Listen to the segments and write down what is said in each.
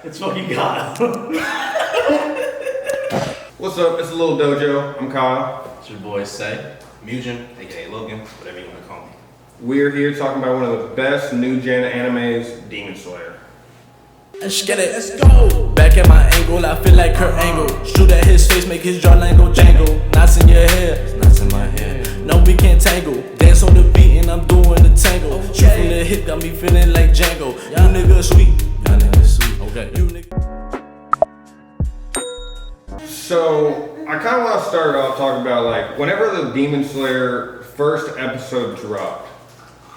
It's fucking Kyle. What's up? It's the Little Dojo. I'm Kyle. It's your boy Say. Mugen, aka Logan, whatever you want to call me. We're here talking about one of the best new gen animes, Demon Slayer. Let's get it, let's go. Back at my angle, I feel like Kurt Angle. Shoot at his face, make his jawline go jangle. Knots in your hair, knots in my hair. No, we can't tangle. Dance on the beat and I'm doing the tango. Shoot from the hip, got me feeling like Django. You niggas sweet, y'all niggas sweet. Okay, you niggas. So, I kind of want to start off talking about like, whenever the Demon Slayer first episode dropped,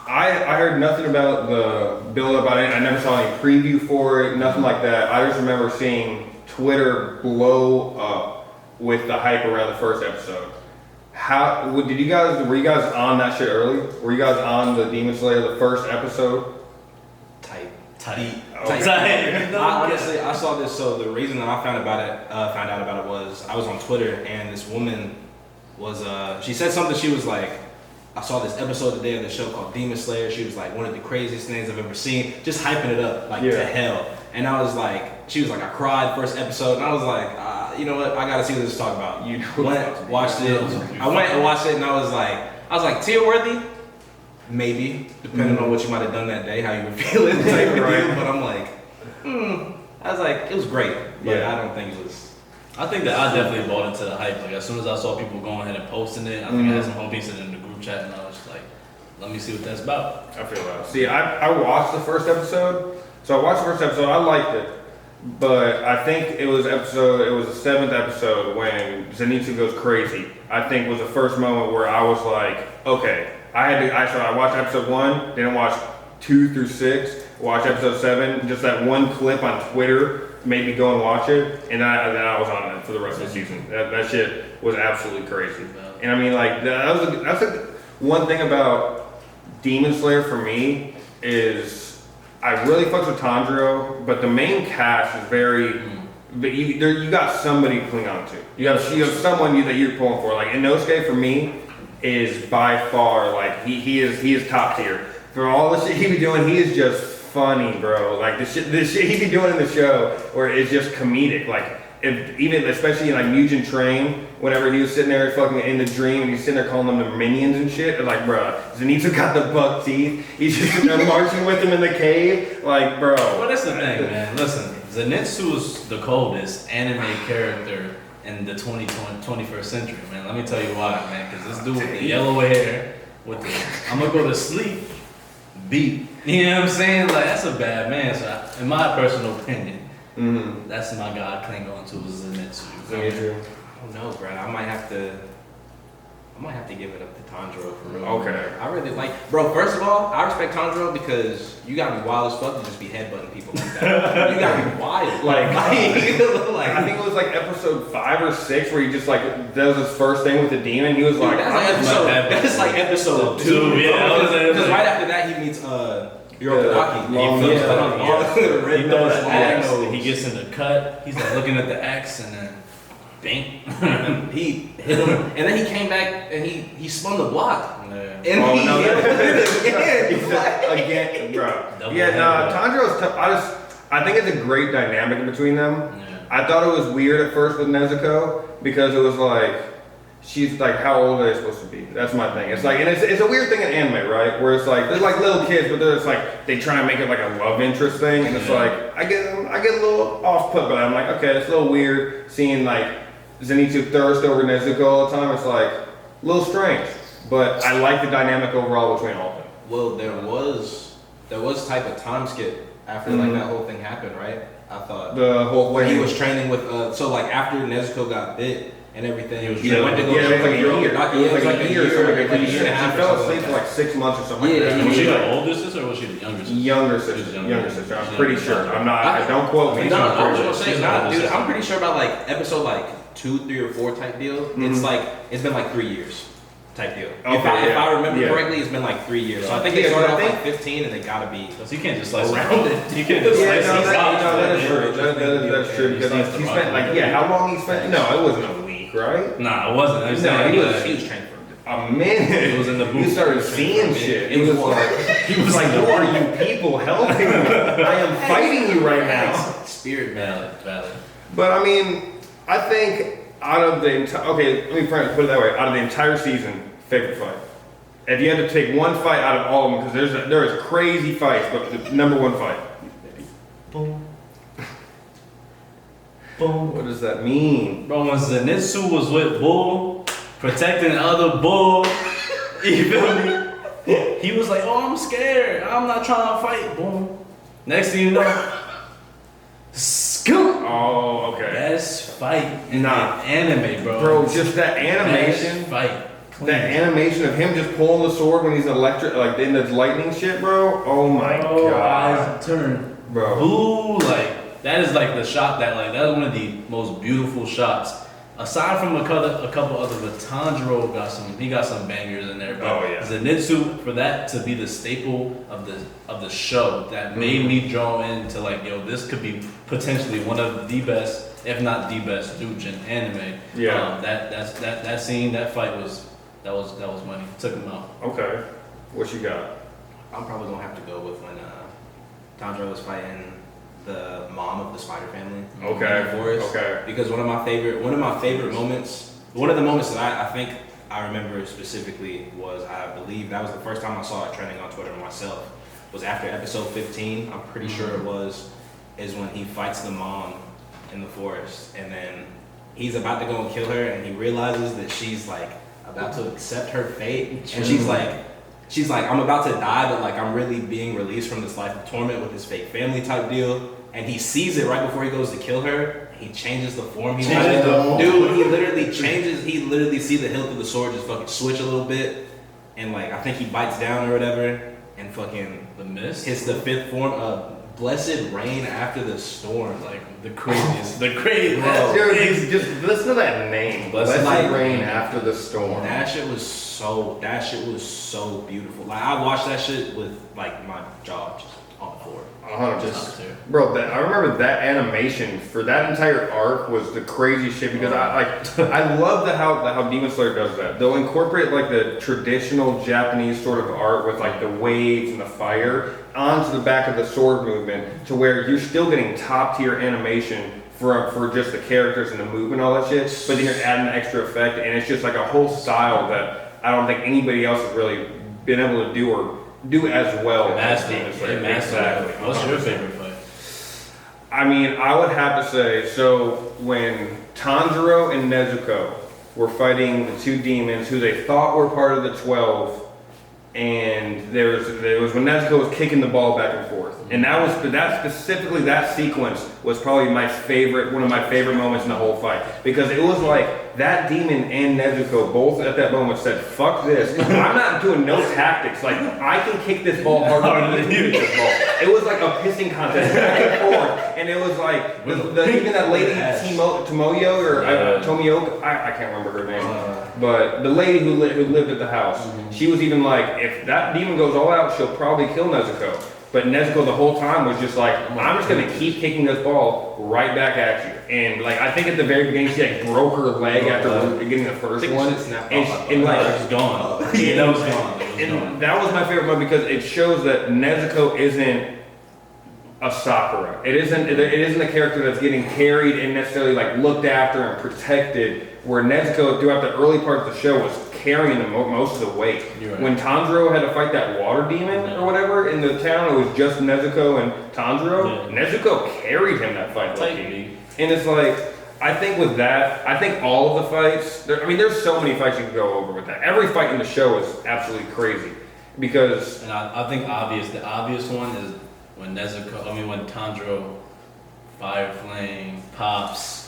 I heard nothing about the build about it. I never saw any preview for it, nothing like that. I just remember seeing Twitter blow up with the hype around the first episode. Were you guys on that shit early? Were you guys on the Demon Slayer, the first episode? Tight. Okay. Honestly, I saw this. So the reason that I found out about it was I was on Twitter and this woman was she said something. She was like, I saw this episode today of the show called Demon Slayer. She was like, one of the craziest things I've ever seen, just hyping it up like to hell. And I was like, she was like, I cried first episode, and I was like, you know what? I gotta see what this is talking about. Watched it. I went and watched it, and I was like, tear worthy. Maybe, depending on what you might have done that day, how you were feeling, type of deal. But I'm like, I was like, it was great, but I don't think it was. I think that I definitely bought into the hype. Like as soon as I saw people going ahead and posting it, I think I had some homies in the group chat, and I was just like, let me see what that's about. I feel that. See, I watched the first episode. So I watched the first episode. I liked it, but I think it was the 7th episode when Zenitsu goes crazy. I think was the first moment where I was like, okay. I watched episode 1, didn't watch 2 through 6, watched episode 7, just that one clip on Twitter made me go and watch it, and then I was on it for the rest of the season. That shit was absolutely crazy. And I mean, like, that's one thing about Demon Slayer for me is I really fucks with Tanjiro, but the main cast is very, but you got somebody to cling on to. You have someone that you're pulling for. Like Inosuke for me is by far like he is top tier. For all the shit he be doing, he is just funny, bro. Like the shit he be doing in the show where it's just comedic. Like especially in like Mugen Train, whenever he was sitting there fucking in the dream and he's sitting there calling them the minions and shit. It's like, bro, Zenitsu got the buck teeth. He's just sitting there marching with him in the cave. Like, bro. Well, that's the thing, man. Listen, Zenitsu's the coldest anime character in the 21st century, man. Let me tell you why, man. Because this dude with the yellow hair, with the I'm gonna go to sleep beat. You know what I'm saying? Like, that's a bad man. So, in my personal opinion, that's my god cling on to is Zenitsu. I don't know, bro. I might have to give it up to Tanjiro for real. Okay. I really like, bro. First of all, I respect Tanjiro because you gotta be wild as fuck to just be headbutting people like that. You gotta be wild. Like, I think it was like episode 5 or 6 where he just like does his first thing with the demon. He was Dude, like, that's like episode 2. Yeah, because right after that he meets Yorokadaki. He gets in the cut. He's like looking at the axe and then bang. He hit him, and then he came back and he spun the block. Yeah. And he hit it again, bro. Double Tanjiro's tough. I think it's a great dynamic between them. Yeah. I thought it was weird at first with Nezuko because it was like she's like, how old are they supposed to be? That's my thing. It's like, and it's a weird thing in anime, right? Where it's like they're like little kids, but it's like they try and make it like a love interest thing, and it's like I get a little off put by that. I'm like, okay, it's a little weird seeing like Zenitsu thirst over Nezuko all the time. It's like a little strange, but I like the dynamic overall between all of them. Well, there was type of time skip after like that whole thing happened, right? I thought The whole when thing. he was training with so like after Nezuko got bit and everything, it was like a year. It was like a year. She fell asleep for like 6 months or something like that. Was she the oldest sister or was she the younger sister? Younger sister. I'm pretty sure. I'm not. Don't quote me. No, I was I'm gonna pretty say, sure. dude, I'm pretty sure about like episode like 2, 3, or 4 type deal. It's been like 3 years type deal. Okay, if I remember correctly, it's been like 3 years. So I think they started off like 15 and they gotta be. So you can't just slice around it. it. You can't just slice it. that is true. That's true because he spent like how long he spent? No, it wasn't a week, right? Nah, it wasn't. I was No, saying, he He was training for a minute. It was in the booth. You started seeing shit. He was like, who are you people helping me? I am fighting you right now. spirit, man. Valid. But I mean, I think out of the entire, okay, let me put it that way. Out of the entire season, favorite fight. If you had to take one fight out of all of them, because there is crazy fights, but the number one fight. Boom. Boom. What does that mean? Bro, when Zenitsu was with Bull, protecting other Bull, you feel me? He was like, oh, I'm scared. I'm not trying to fight. Boom. Next thing you know, scoop. Oh, okay. Best fight in Nah. the anime, bro. Bro, just that animation. Best fight. Clean. That animation of him just pulling the sword when he's electric, like in the lightning shit, bro. Oh my god. Eyes turn Bro. blue, like that is like the shot that is one of the most beautiful shots. Aside from a couple other, but Tanjiro got some bangers in there. But Oh, yeah. Zenitsu, for that to be the staple of the show, that made me draw into like, yo, this could be potentially one of the best, if not the best, Doujin anime. Yeah. That scene, that fight was money. Took him out. Okay. What you got? I'm probably gonna have to go with when Tanjiro was fighting the mom of the Spider Family. Okay. In the forest. Okay. Because one of my favorite moments, one of the moments that I think I remember specifically was, I believe that was the first time I saw it trending on Twitter myself, was after episode 15. I'm pretty sure it was, is when he fights the mom in the forest, and then he's about to go and kill her, and he realizes that she's like about to accept her fate, and she's like, I'm about to die, but like I'm really being released from this life of torment with this fake family type deal. And he sees it right before he goes to kill her. He changes the form he wanted. Dude, he literally changes. He literally see the hilt of the sword just fucking switch a little bit, and like I think he bites down or whatever, and fucking The mist. hits the fifth form of blessed rain after the storm. Like The craziest. The craziest. Bro. Dude, just listen to that name. Blessed Blessed Rain. Rain After the Storm. that shit was so beautiful. Like I watched that shit with like my jaw just on the floor. 100%. Bro, I remember that animation for that entire arc was the crazy shit because I love how Demon Slayer does that. They'll incorporate like the traditional Japanese sort of art with like the waves and the fire onto the back of the sword movement to where you're still getting top tier animation for just the characters and the movement and all that shit, but then you're adding an extra effect and it's just like a whole style that I don't think anybody else has really been able to do or do as well as Demon Slayer. Exactly. What's your favorite fight? I mean, I would have to say, so when Tanjiro and Nezuko were fighting the two demons who they thought were part of the 12, and there was when Nezuko was kicking the ball back and forth, and that sequence was probably one of my favorite moments in the whole fight, because it was like that demon and Nezuko both at that moment said, "Fuck this! I'm not doing no tactics. Like I can kick this ball harder than you kick this ball." It was like a pissing contest back and forth, and it was like even that lady Tomoyo or Tomio, I can't remember her name. But the lady who lived at the house, she was even like, if that demon goes all out, she'll probably kill Nezuko. But Nezuko the whole time was just like, I'm just gonna keep kicking this ball right back at you. And like, I think at the very beginning she like broke her leg after getting the first one, and like It was gone. That was gone. and that was my favorite moment because it shows that Nezuko isn't a Sakura. It isn't a character that's getting carried and necessarily like looked after and protected. Where Nezuko throughout the early part of the show was carrying most of the weight. Right. When Tanjiro had to fight that water demon or whatever in the town, it was just Nezuko and Tanjiro. Yeah. Nezuko carried him that fight. Tightly. And it's like, I think with that, I think all of the fights, there's so many fights you can go over with that. Every fight in the show is absolutely crazy. Because And I think the obvious one is when Tanjiro, Fire Flame, Pops,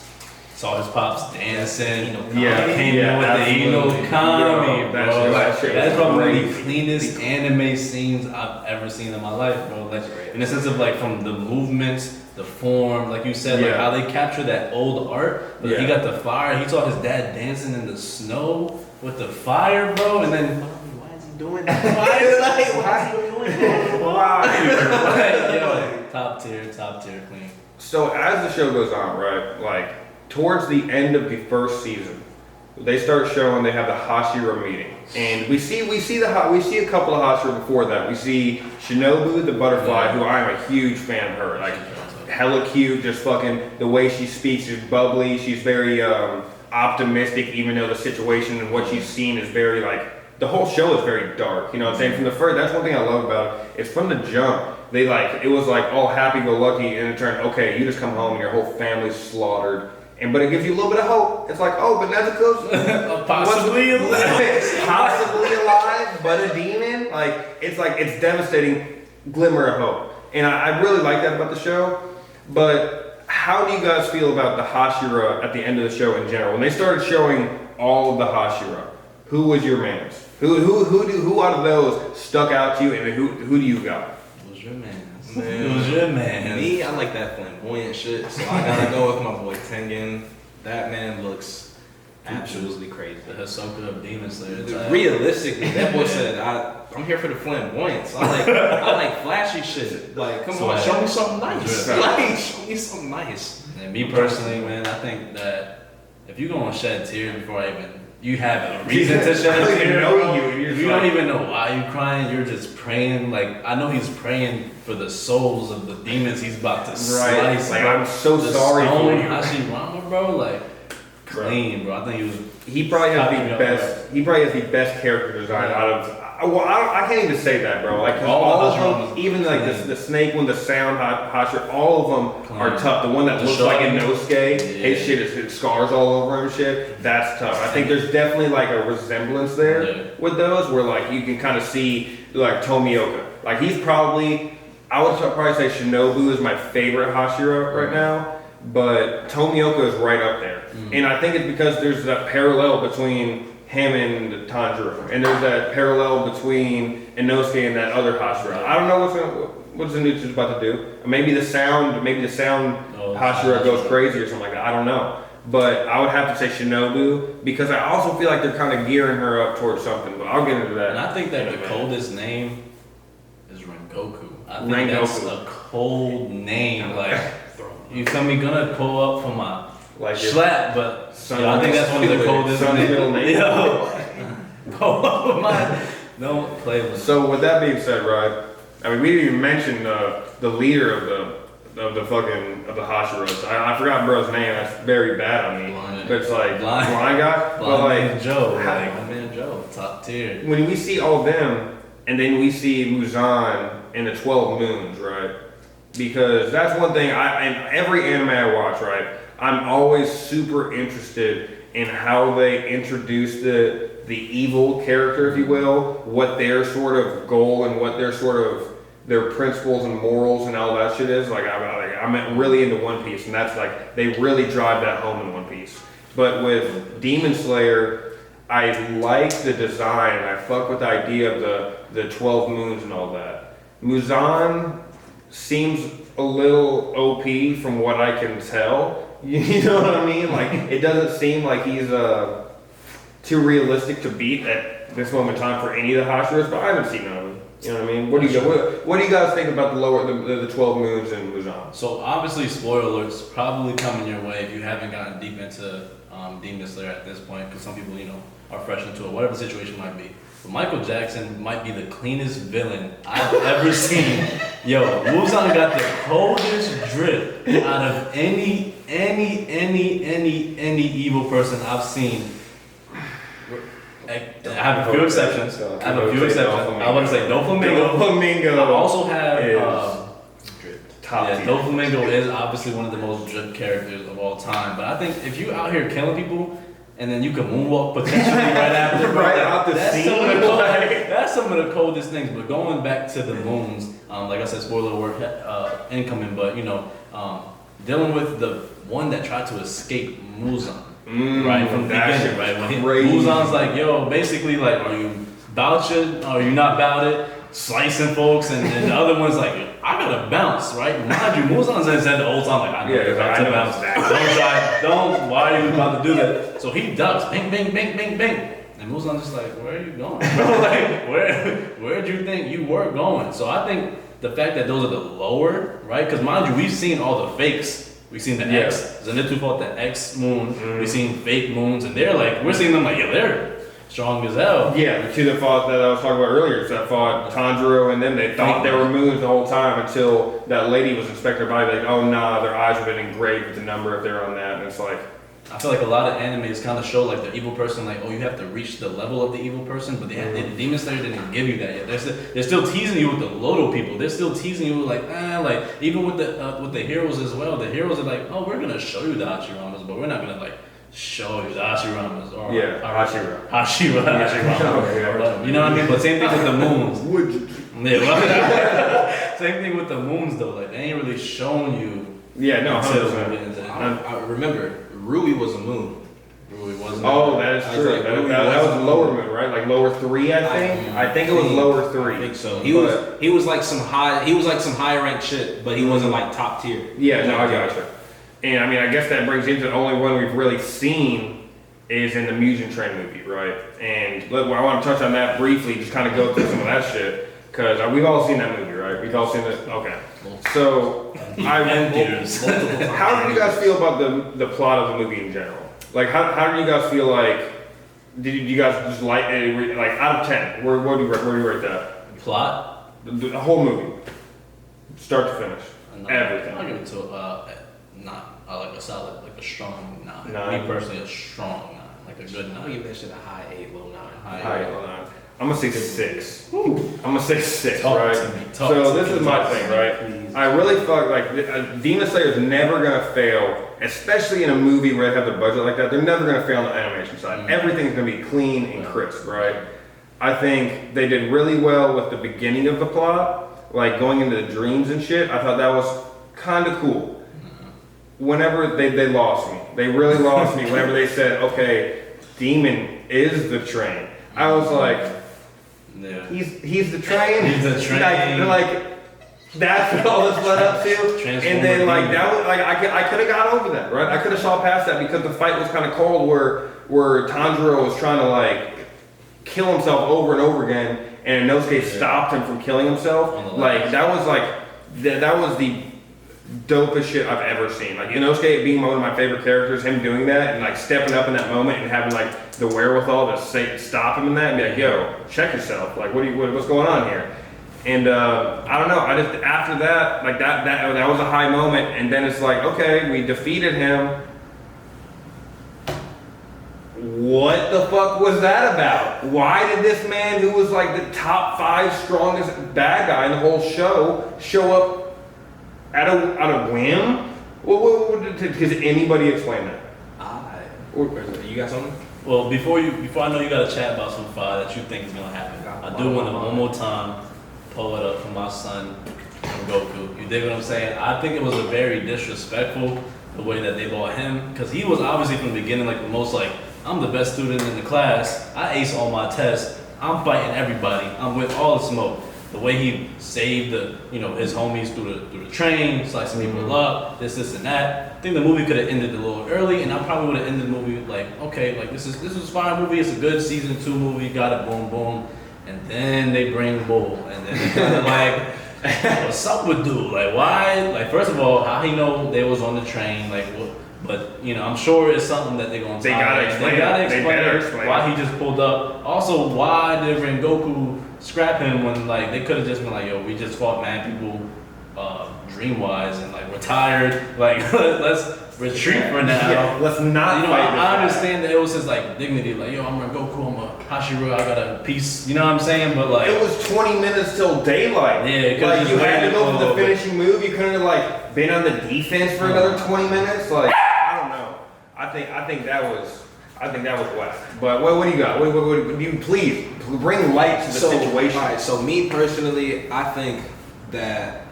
saw his Pops dancing, came in with the absolutely. Kami, bro. That's probably one of the crazy. cleanest anime scenes I've ever seen in my life, bro. Like, in the sense of like from the movements, the form, like you said, like how they capture that old art. But he got the fire. He saw his dad dancing in the snow with the fire, bro, and then. Why is he doing that? Why is he doing that? Why? Yo, top tier, clean. So as the show goes on, right, like towards the end of the first season, they start showing they have the Hashira meeting, and we see a couple of Hashira before that. We see Shinobu the butterfly, who I'm a huge fan of her. Like hella cute. Just fucking the way she speaks is bubbly. She's very optimistic, even though the situation and what she's seen is very like the whole show is very dark. You know what I'm saying? From the first, that's one thing I love about it. It's from the jump. They like it was like all happy-go-lucky, and it turned okay. You just come home and your whole family's slaughtered. But it gives you a little bit of hope. It's like, oh, but Nezuko's Possibly alive. possibly alive, but a demon. Like it's devastating glimmer of hope, and I really like that about the show. But how do you guys feel about the Hashira at the end of the show in general? When they started showing all of the Hashira, who was your man's? Who out of those stuck out to you, and who do you got? Who's your man? Man. Who's your man? Me, I like that flamboyant shit, so I gotta go with my boy Tengen. That man looks absolutely crazy. The Hisoka of Demon Slayer type. Realistically, that boy said, I'm here for the flamboyance. I like flashy shit. Like, come on, show me something nice. Like, show me something nice. And me personally, man, I think that if you're gonna shed tears before you have a reason to shed a tear. You don't even know why you're crying. You're just praying. Like I know he's praying for the souls of the demons he's about to slice. Like I'm so sorry for you. Hashirama, bro. Like clean, bro. I think he probably has the best. He probably has the best character design out of. Well, I can't even say that, bro. Like all of them, even like the snake one, the sound Hashira, all of them are tough. The one that looks like Inosuke, his shit is scars all over him and shit. That's tough. I think there's definitely like a resemblance there with those, where like you can kind of see like Tomioka. Like he's probably, I would probably say Shinobu is my favorite Hashira right now, but Tomioka is right up there. And I think it's because there's that parallel between him and Tanjiro, and there's that parallel between Inosuke and that other Hashira. I don't know what's Zenitsu's about to do. Maybe the sound Hashira goes crazy or something like that. I don't know. But I would have to say Shinobu, because I also feel like they're kind of gearing her up towards something, but I'll get into that. And I think that the coldest name is Rengoku. I think that's a cold name. Like, you feel me? Gonna pull up for my slap, but I think that's one of the coldest names. Don't play with. So with that being said, right? I mean, we didn't even mention the leader of the Hashiras. I forgot bro's name. That's very bad on me. But it's like blind guy. But like Joe, my man Joe, top tier. When we see all of them, and then we see Muzan in the 12 Moons, right? Because that's one thing. In every anime I watch, right, I'm always super interested in how they introduce the evil character, if you will, what their sort of goal and what their sort of their principles and morals and all that shit is. Like I'm really into One Piece, and that's like they really drive that home in One Piece. But with Demon Slayer, I like the design, and I fuck with the idea of the 12 moons and all that. Muzan seems a little OP from what I can tell. You know what I mean? Like, it doesn't seem like he's too realistic to beat at this moment in time for any of the Hashiras, but I haven't seen none of them. You know what I mean? What do you guys think about the 12 moons and Muzan? So obviously, spoiler alerts probably coming your way if you haven't gotten deep into Demon Slayer at this point, because some people, are fresh into it, whatever the situation might be. But Michael Jackson might be the cleanest villain I've ever seen. Yo, Muzan got the coldest drip out of any evil person I've seen. I have a few exceptions. I was about to say Doflamingo. I also have Doflamingo is obviously one of the most drip characters of all time. But I think if you out here killing people, and then you can moonwalk potentially right after, that's some of the coldest things. But going back to the moons, like I said, spoiler alert, incoming. But dealing with the one that tried to escape Muzan, right from the beginning, right? When Muzan's like, yo, basically like, are you about it? Are you not about it? Slicing folks, and the other one's like, I gotta bounce, right? Mind you, Muzan said the whole time, like, I know you're about to bounce. Why are you about to do that? So he ducks, bang, bang, bang, bang, bang. And Muzan's just like, where are you going? Like, where'd you think you were going? So I think the fact that those are the lower, right? Because mind you, we've seen all the fakes. We've seen the X. Zenitsu fought the X moon. We've seen fake moons, and they're like, we're seeing them like, yeah, they're strong as hell. Yeah, the two that fought that I was talking about earlier, that fought Tanjiro and them, they thought they were moons the whole time until that lady was inspecting their body, like, oh nah, their eyes have been engraved with the number if they're on that, and it's like, I feel like a lot of animes kind of show like the evil person, like, oh, you have to reach the level of the evil person, but the Demon Slayer didn't give you that yet. They're still teasing you with the Loto people. They're still teasing you with like even with the heroes as well. The heroes are like, oh, we're gonna show you the Hashiramas, but we're not gonna like show you the Hashiramas or Hashira. But, you know what I mean? But same thing with the moons. Same thing with the moons though. Like they ain't really showing you. Yeah, no, I remember Rui was a moon. Rui wasn't. Oh, that is true. Like, that was lower moon, right? Like lower 3, I think. I think it was lower 3. I think so. He was like some high ranked shit, but he wasn't like top tier. Yeah, no, I gotcha. And I mean, I guess that brings into the only one we've really seen is in the Mugen Train movie, right? And I want to touch on that briefly, just kind of go through some of that shit, because we've all seen that movie, right? We've all seen it. Okay. So, how do you guys feel about the plot of the movie in general? Like, how do you guys feel like? Did you guys just like out of 10? Where do you rate that? Plot? The whole movie, start to finish, everything. I'll give it to like a solid, like a strong 9. 9. Me personally, a strong 9, like a good 9. I'll give that shit a high 8, low 9. High 8, low 9. I'm gonna say 6. I'm gonna say 6, Talk right? to me. So this is my thing, right? I really feel like Demon Slayer is never gonna fail, especially in a movie where they have the budget like that. They're never gonna fail on the animation side. Everything's gonna be clean and crisp, right? I think they did really well with the beginning of the plot, like going into the dreams and shit. I thought that was kind of cool. Whenever they lost me, they really lost me. Whenever they said, "Okay, Demon is the train," I was like, Yeah. He's the train. He's the train. Like that's what all this led up to. And then like that was like I could have got over that, right? I could have saw past that because the fight was kind of cold where Tanjiro was trying to like kill himself over and over again, and Inosuke stopped him from killing himself. Like that was the dopest shit I've ever seen. Like Inosuke being one of my favorite characters, him doing that and like stepping up in that moment and having like the wherewithal to stop him in that and be like, yo, check yourself. Like what's going on here? And I don't know. I just after that, like that was a high moment, and then it's like, okay, we defeated him. What the fuck was that about? Why did this man, who was like the top 5 strongest bad guy in the whole show up at a whim? Does anybody explain that? You got something? Well, before I know you got a chat about some fire that you think is gonna happen, I do want to one more time pull it up for my son Goku. You dig what I'm saying? I think it was a very disrespectful the way that they bought him, because he was obviously from the beginning like the most like, I'm the best student in the class, I ace all my tests, I'm fighting everybody, I'm with all the smoke. The way he saved his homies through the train, slicing people up, this and that. I think the movie could have ended a little early, and I probably would have ended the movie like, okay, like this is a fine movie, it's a good season 2 movie, got it, boom, boom. And then they bring Bull, and then they kind of like, what's up with dude? Like why? Like first of all, how he know they was on the train? Like what? But I'm sure it's something that they're gonna. They gotta explain. They better explain why he just pulled up. Also, why did Rengoku scrap him when like they could have just been like, yo, we just fought mad people, dream-wise, and like we're tired. Like let's retreat for now. Yeah, let's not. I understand that it was his like dignity. Like yo, I'm Rengoku, I'm a Hashira, I got a piece. You know what I'm saying? But like it was 20 minutes till daylight. Yeah, like you had to go for the finishing move. You couldn't have like been on the defense for another 20 minutes. Like I don't know. I think that was whack. But what do you got? What do you please bring light to the situation? All right, so me personally, I think that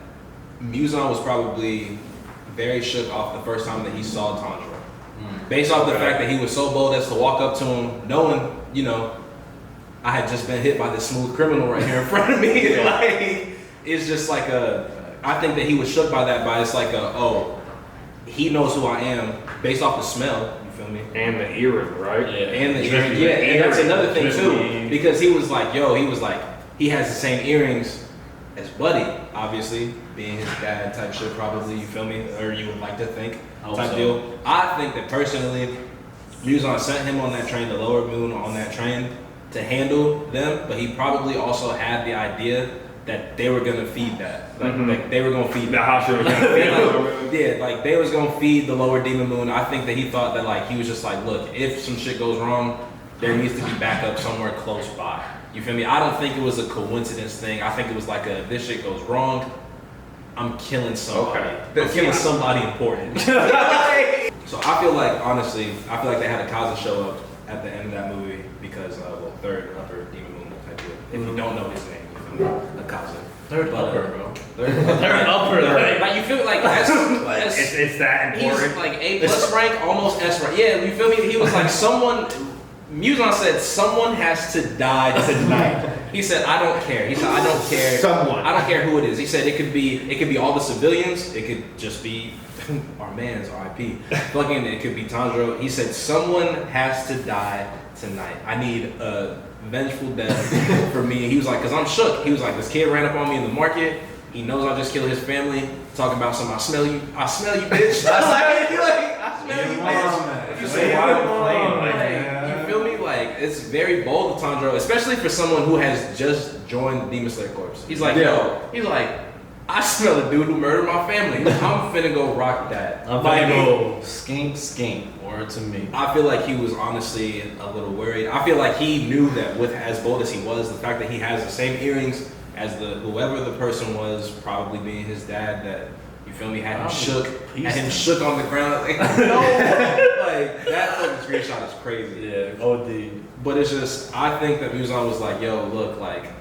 Muzan was probably very shook off the first time that he saw Tanjiro. Based off the fact that he was so bold as to walk up to him, knowing, I had just been hit by this smooth criminal right here in front of me. Yeah. Like, it's just like I think that he was shook by that, it's like he knows who I am based off the smell. You feel me? And the earring, right? Yeah. And the earring. Yeah, and that's another thing too. Because he was like, he has the same earrings as Buddy, obviously, being his dad type shit probably, you feel me? Or you would like to think type deal. I think that personally, Muzan sent him on that train, the lower moon on that train, to handle them, but he probably also had the idea that they were gonna feed that. Like they were gonna feed The Hashira was gonna feed the yeah, like they was gonna feed the lower demon moon. I think that he thought that like he was just like, look, if some shit goes wrong, there needs to be backup somewhere close by. You feel me? I don't think it was a coincidence thing. I think it was like a, if this shit goes wrong, I'm killing somebody. Okay. I'm killing somebody important. So I feel like, honestly, I feel like they had a Kaza show up at the end of that movie because, well, third upper demon moon type deal. If you don't know his name, you feel me? A Kaza. Third upper, bro. Third upper. Like you feel like that's it's that important. He's like A+ rank, almost S rank. Yeah, you feel me? He was like someone. Mugen said someone has to die tonight. He said I don't care. He said I don't care. Someone. I don't care who it is. He said it could be all the civilians. It could just be our man's RIP. Fucking it could be Tanjiro. He said someone has to die tonight. I need a vengeful death for me. He was like, cause I'm shook. He was like, this kid ran up on me in the market. He knows I just killed his family. Talking about some, I smell you, bitch. I smell you, bitch. If you say why I'm playing, You feel me? Like it's very bold of Tanjiro, especially for someone who has just joined the Demon Slayer Corps. He's like, he's like, I smell a dude who murdered my family. I'm finna go rock that. I'm finna go skink. Word to me. I feel like he was honestly a little worried. I feel like he knew that with as bold as he was, the fact that he has the same earrings as whoever the person was, probably being his dad, that you feel me, had him shook on the ground. Like, no, like that fucking screenshot is crazy. Yeah, OD. But it's just, I think that Mugen was like, yo, look, like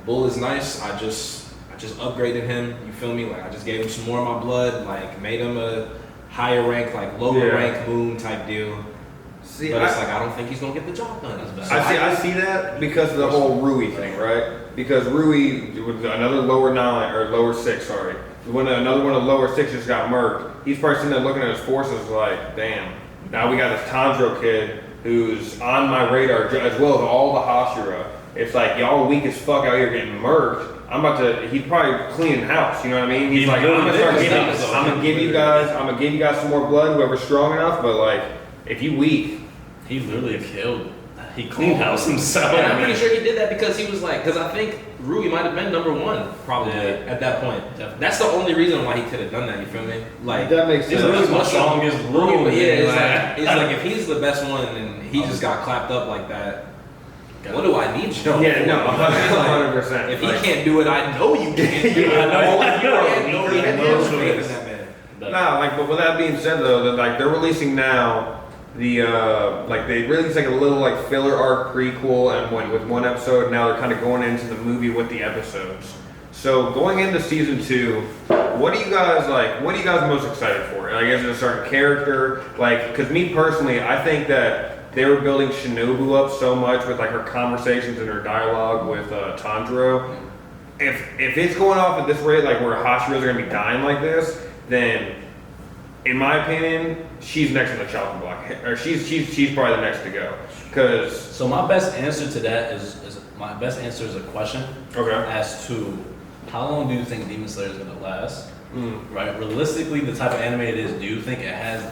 Bull is nice. I just upgraded him. You feel me? Like I just gave him some more of my blood. Like made him a higher rank, like lower rank moon type deal. See, but it's like I don't think he's gonna get the job done. I see that because of the whole Rui thing, right? Because Rui was another lower 6, sorry. When another one of the lower 6 just got murked, he's probably sitting there looking at his forces like, damn. Now we got this Tanjiro kid who's on my radar as well as all the Hashira. It's like y'all weak as fuck out here getting murked. He's probably cleaning house, you know what I mean? He's like, I'm gonna give you guys some more blood, whoever's strong enough, but like, if you weak. He literally killed. He cleaned house himself. And I'm pretty sure he did that because he was like, because I think Rui might have been number 1 probably at that point. Definitely. That's the only reason why he could have done that. You feel me? Like that makes sense. He's the strongest Rui. But yeah, it's like if he's the best one and he just got clapped up like that. What do I need you? Yeah, no, 100%. If he can't do it, I know you can't do it. I know you can't. Nah, like, but with that being said though, that like they're releasing now the like they released like a little like filler arc prequel and with one episode. Now they're kind of going into the movie with the episodes. So going into season 2, what are you guys most excited for? Like, is it a certain character? Like, because me personally, I think that they were building Shinobu up so much with like her conversations and her dialogue with Tanjiro. If it's going off at this rate, like where Hashiras are gonna be dying like this, then in my opinion, she's next on the chopping block, or she's probably the next to go. Cause so my best answer to that is a question. Okay. As to how long do you think Demon Slayer is gonna last? Right. Realistically, the type of anime it is, do you think it has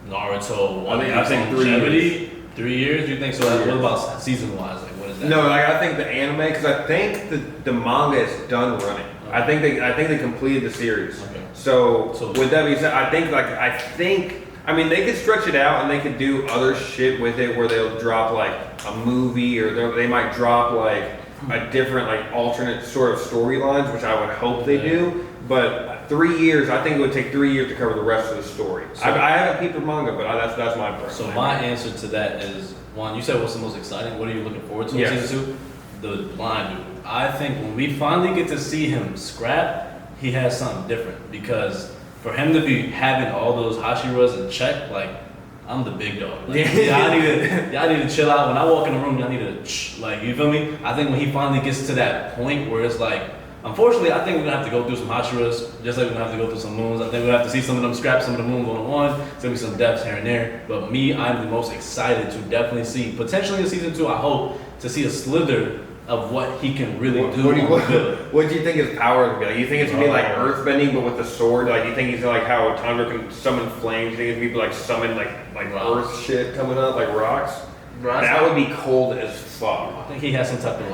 Naruto? I think 3 years. 3 years? Do you think so? What about season wise? Like, what is that? No, like I think the anime, because I think the manga is done running. I think they completed the series. Okay. So with that being said, I mean they could stretch it out and they could do other shit with it where they'll drop like a movie or they might drop like a different like alternate sort of storylines, which I would hope they do. But 3 years, I think it would take 3 years to cover the rest of the story. So, I haven't peeped the manga, but that's my preference. So my answer to that is, one, you said what's the most exciting? What are you looking forward to in season 2? The blind dude. I think when we finally get to see him scrap, he has something different, because for him to be having all those Hashiras in check, like, I'm the big dog. Like, y'all need to chill out. When I walk in the room, y'all need to like, you feel me? I think when he finally gets to that point where it's like, unfortunately, I think we're gonna have to go through some Hashiras, just like we're gonna have to go through some moons. I think we're gonna have to see some of them scrap some of the moons one-on-one. There's gonna be some depths here and there. But me, I'm the most excited to definitely see, potentially in season 2, I hope, to see a slither of what he can really do. What do you think his power would be? Like, you think it's gonna be like earthbending, but with the sword? Like, you think he's like how Tanjiro can summon flames? You think it's gonna be like summon like earth shit coming up, like rocks? Bro, That would be cold as fuck. I think he has some type of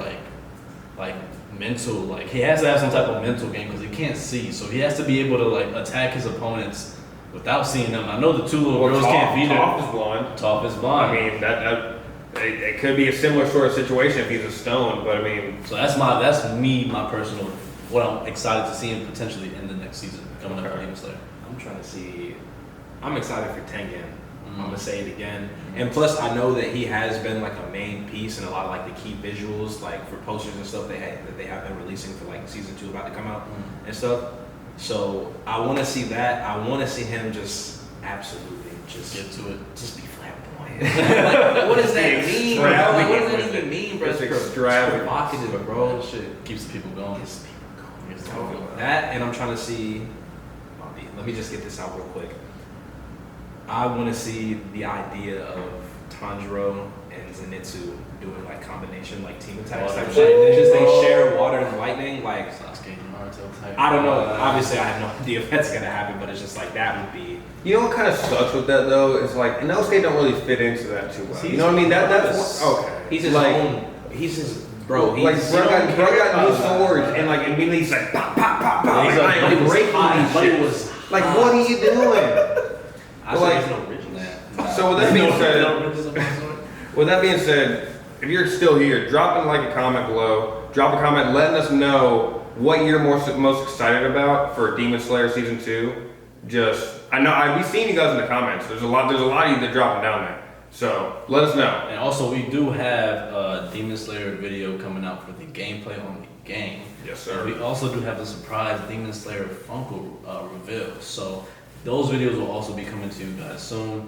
like mental, like he has to have some type of mental game because he can't see, so he has to be able to like attack his opponents without seeing them. I know the two little girls can't beat him. Toph is blind. Toph is blind. I mean, it could be a similar sort of situation if he's a stone, but I mean. So that's my personal, what I'm excited to see him potentially in the next season coming up for Demon Slayer. I'm trying to see. I'm excited for Tengen. I'm gonna say it again. And plus, I know that he has been like a main piece in a lot of like the key visuals, like for posters and stuff that they have been releasing for like season 2 about to come out and stuff. So I want to see that. I want to see him just absolutely just Get to it. just be flamboyant. Like, what does that mean, bro? Like, what does that even mean, bro? It's It's extravagant. provocative, bro. That shit keeps the people going. Gets people going. Gets the people going. That, and I'm trying to see. Let me just get this out real quick. I want to see the idea of Tanjiro and Zenitsu doing like combination, like team attacks type shit. They just share water and lightning. Like Sasuke and Naruto type. I don't know. Obviously, I have no idea if that's gonna happen, but it's just like that would be. You know what kind of sucks with that though is like Inosuke don't really fit into that too well. You know what I mean? That's okay. He's his like, own. He's his bro. Like He's bro got new swords and like immediately he's like pop pop pop pop. He's Like, like, I'm breaking these shit. was Like what are you doing? I Like- said there's no original. So with that being said, with that being said, if you're still here, drop in like a comment below. Drop a comment letting us know what you're most excited about for Demon Slayer season 2. We've seen you guys in the comments. There's a lot of you that dropping down there. So let us know. And also, we do have a Demon Slayer video coming out for the gameplay on the game. Yes, sir. And we also do have a surprise Demon Slayer Funko reveal. So those videos will also be coming to you guys soon.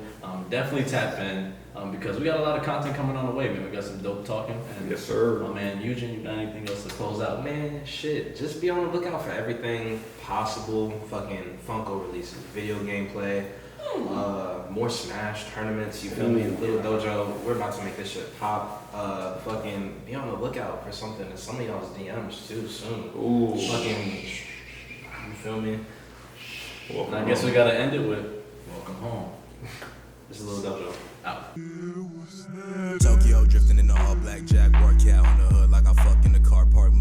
Definitely tap in because we got a lot of content coming on the way, man. We got some dope talking. And Yes, sir. My man Eugen, you got anything else to close out? Man, shit. Just be on the lookout for everything possible. Fucking Funko releases, video gameplay, more Smash tournaments. You feel me? Little Dojo. We're about to make this shit pop. Fucking be on the lookout for something in some of y'all's DMs too soon. Ooh. Fucking, you feel me? And I guess we gotta end it with welcome home. This is Little Dojo. Out. Tokyo drifting in the all black Jaguar cat on the hood like I fuck in the car park.